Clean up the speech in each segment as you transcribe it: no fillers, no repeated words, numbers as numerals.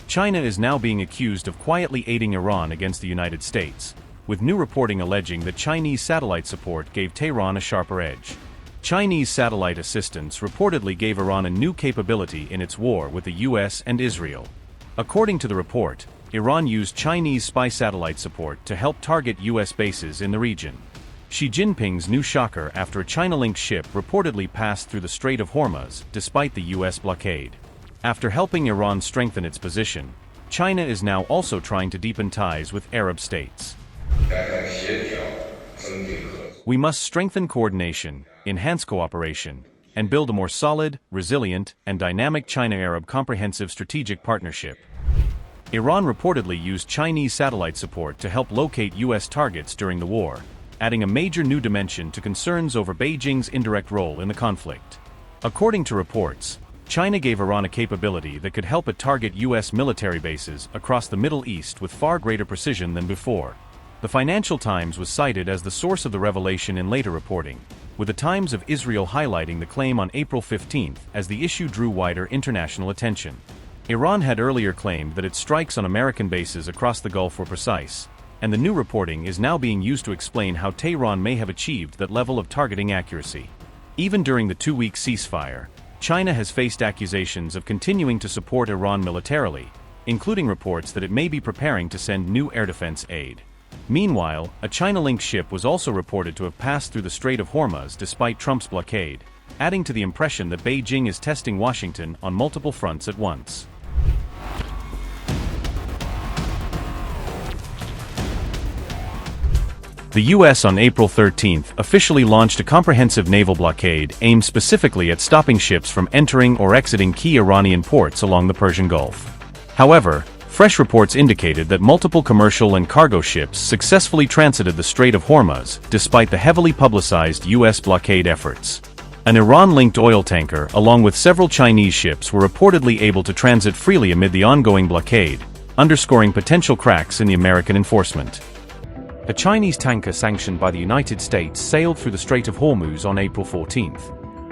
China is now being accused of quietly aiding Iran against the United States, with new reporting alleging that Chinese satellite support gave Tehran a sharper edge. Chinese satellite assistance reportedly gave Iran a new capability in its war with the US and Israel. According to the report, Iran used Chinese spy satellite support to help target US bases in the region. Xi Jinping's new shocker after a China-linked ship reportedly passed through the Strait of Hormuz despite the US blockade. After helping Iran strengthen its position, China is now also trying to deepen ties with Arab states. We must strengthen coordination, enhance cooperation, and build a more solid, resilient, and dynamic China-Arab comprehensive strategic partnership. Iran reportedly used Chinese satellite support to help locate US targets during the war, adding a major new dimension to concerns over Beijing's indirect role in the conflict. According to reports, China gave Iran a capability that could help it target US military bases across the Middle East with far greater precision than before. The Financial Times was cited as the source of the revelation in later reporting, with the Times of Israel highlighting the claim on April 15 as the issue drew wider international attention. Iran had earlier claimed that its strikes on American bases across the Gulf were precise, and the new reporting is now being used to explain how Tehran may have achieved that level of targeting accuracy. Even during the two-week ceasefire, China has faced accusations of continuing to support Iran militarily, including reports that it may be preparing to send new air defense aid. Meanwhile, a China-linked ship was also reported to have passed through the Strait of Hormuz despite Trump's blockade, adding to the impression that Beijing is testing Washington on multiple fronts at once. The US on April 13 officially launched a comprehensive naval blockade aimed specifically at stopping ships from entering or exiting key Iranian ports along the Persian Gulf. However, fresh reports indicated that multiple commercial and cargo ships successfully transited the Strait of Hormuz despite the heavily publicized US blockade efforts. An Iran-linked oil tanker along with several Chinese ships were reportedly able to transit freely amid the ongoing blockade, underscoring potential cracks in the American enforcement. A Chinese tanker sanctioned by the United States sailed through the Strait of Hormuz on April 14,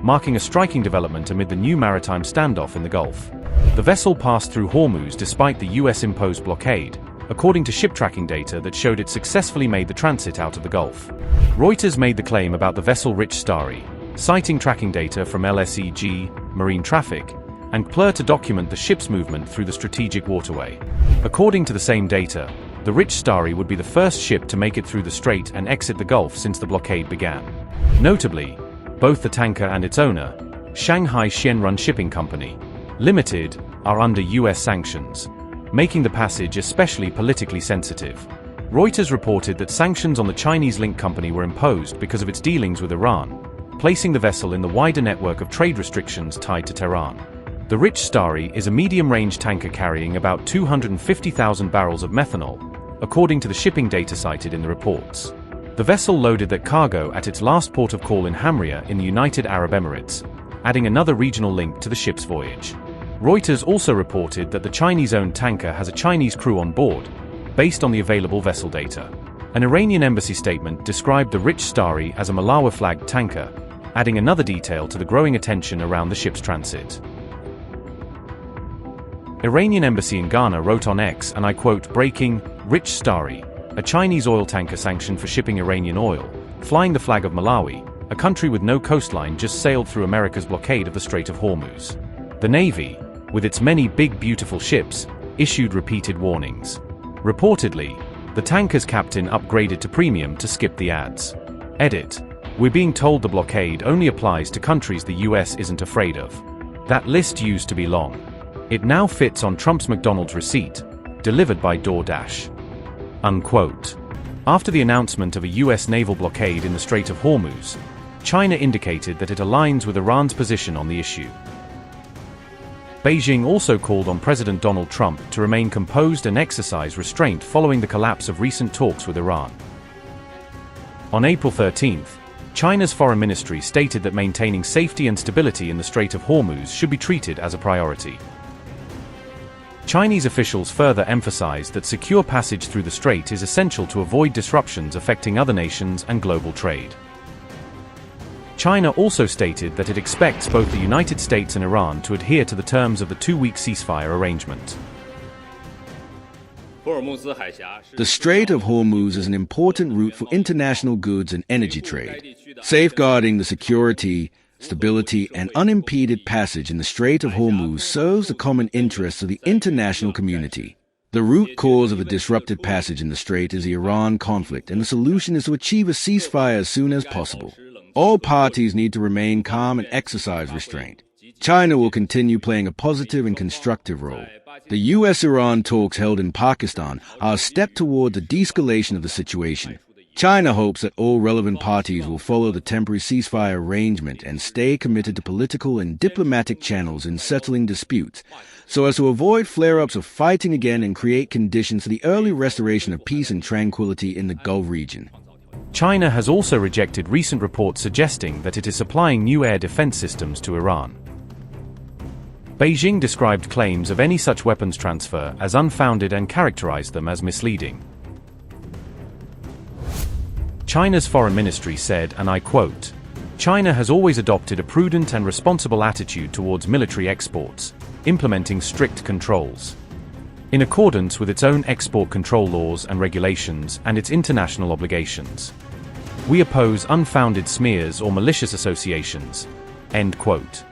marking a striking development amid the new maritime standoff in the Gulf. The vessel passed through Hormuz despite the US-imposed blockade, according to ship tracking data that showed it successfully made the transit out of the Gulf. Reuters made the claim about the vessel Rich Starry, citing tracking data from LSEG, Marine Traffic, and PLR to document the ship's movement through the strategic waterway. According to the same data, the Rich Starry would be the first ship to make it through the strait and exit the Gulf since the blockade began. Notably, both the tanker and its owner, Shanghai Xianrun Shipping Company, Limited, are under US sanctions, making the passage especially politically sensitive. Reuters reported that sanctions on the Chinese-linked company were imposed because of its dealings with Iran, placing the vessel in the wider network of trade restrictions tied to Tehran. The Rich Starry is a medium-range tanker carrying about 250,000 barrels of methanol, according to the shipping data cited in the reports. The vessel loaded that cargo at its last port of call in Hamria in the United Arab Emirates, adding another regional link to the ship's voyage. Reuters also reported that the Chinese-owned tanker has a Chinese crew on board, based on the available vessel data. An Iranian embassy statement described the Rich Starry as a Malawi-flagged tanker, adding another detail to the growing attention around the ship's transit. Iranian embassy in Ghana wrote on X, and I quote, "Breaking, Rich Starry, a Chinese oil tanker sanctioned for shipping Iranian oil, flying the flag of Malawi, a country with no coastline, just sailed through America's blockade of the Strait of Hormuz." The Navy, with its many big beautiful ships, issued repeated warnings. Reportedly, the tanker's captain upgraded to premium to skip the ads. Edit. We're being told the blockade only applies to countries the US isn't afraid of. That list used to be long. It now fits on Trump's McDonald's receipt, delivered by DoorDash. Unquote. After the announcement of a US naval blockade in the Strait of Hormuz, China indicated that it aligns with Iran's position on the issue. Beijing also called on President Donald Trump to remain composed and exercise restraint following the collapse of recent talks with Iran. On April 13, China's foreign ministry stated that maintaining safety and stability in the Strait of Hormuz should be treated as a priority. Chinese officials further emphasized that secure passage through the strait is essential to avoid disruptions affecting other nations and global trade. China also stated that it expects both the United States and Iran to adhere to the terms of the two-week ceasefire arrangement. The Strait of Hormuz is an important route for international goods and energy trade. Safeguarding the security, stability, and unimpeded passage in the Strait of Hormuz serves the common interests of the international community. The root cause of the disrupted passage in the strait is the Iran conflict, and the solution is to achieve a ceasefire as soon as possible. All parties need to remain calm and exercise restraint. China will continue playing a positive and constructive role. The U.S.-Iran talks held in Pakistan are a step toward the de-escalation of the situation. China hopes that all relevant parties will follow the temporary ceasefire arrangement and stay committed to political and diplomatic channels in settling disputes, so as to avoid flare-ups of fighting again and create conditions for the early restoration of peace and tranquility in the Gulf region. China has also rejected recent reports suggesting that it is supplying new air defense systems to Iran. Beijing described claims of any such weapons transfer as unfounded and characterized them as misleading. China's foreign ministry said, and I quote, "China has always adopted a prudent and responsible attitude towards military exports, implementing strict controls. In accordance with its own export control laws and regulations and its international obligations. We oppose unfounded smears or malicious associations." End quote.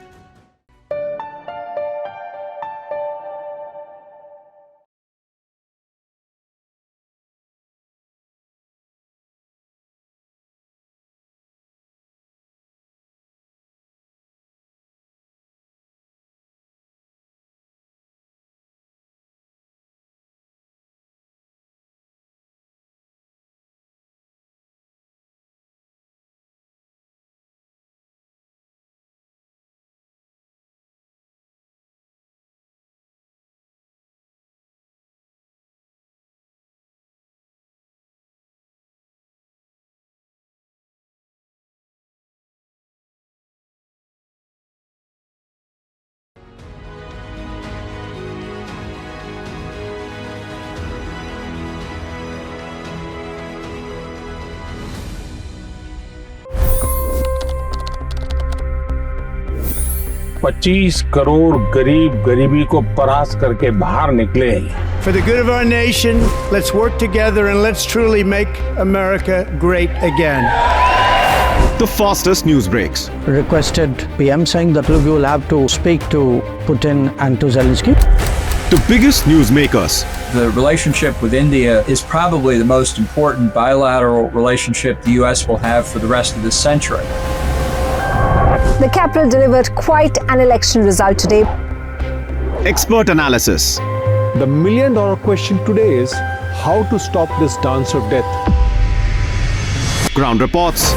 $25 crore गरीब गरीबी को परास्त करके बाहर निकले। For the good of our nation, let's work together and let's truly make America great again. The fastest news breaks. Requested PM saying that look, you will have to speak to Putin and to Zelensky. The biggest newsmakers. The relationship with India is probably the most important bilateral relationship the US will have for the rest of this century. The capital delivered quite an election result today. Expert analysis. The million-dollar question today is how to stop this dance of death. Ground reports.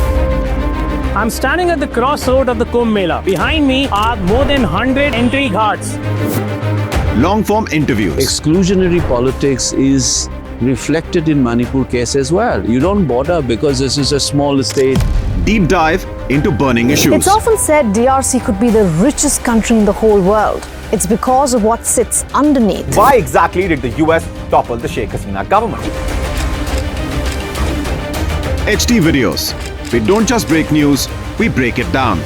I'm standing at the crossroad of the Kumbh Mela. Behind me are more than 100 entry ghats. Long-form interviews. Exclusionary politics is reflected in Manipur case as well. You don't bother because this is a small state. Deep dive into burning issues. It's often said DRC could be the richest country in the whole world. It's because of what sits underneath. Why exactly did the US topple the Sheikh Hasina government? HD videos. We don't just break news, we break it down.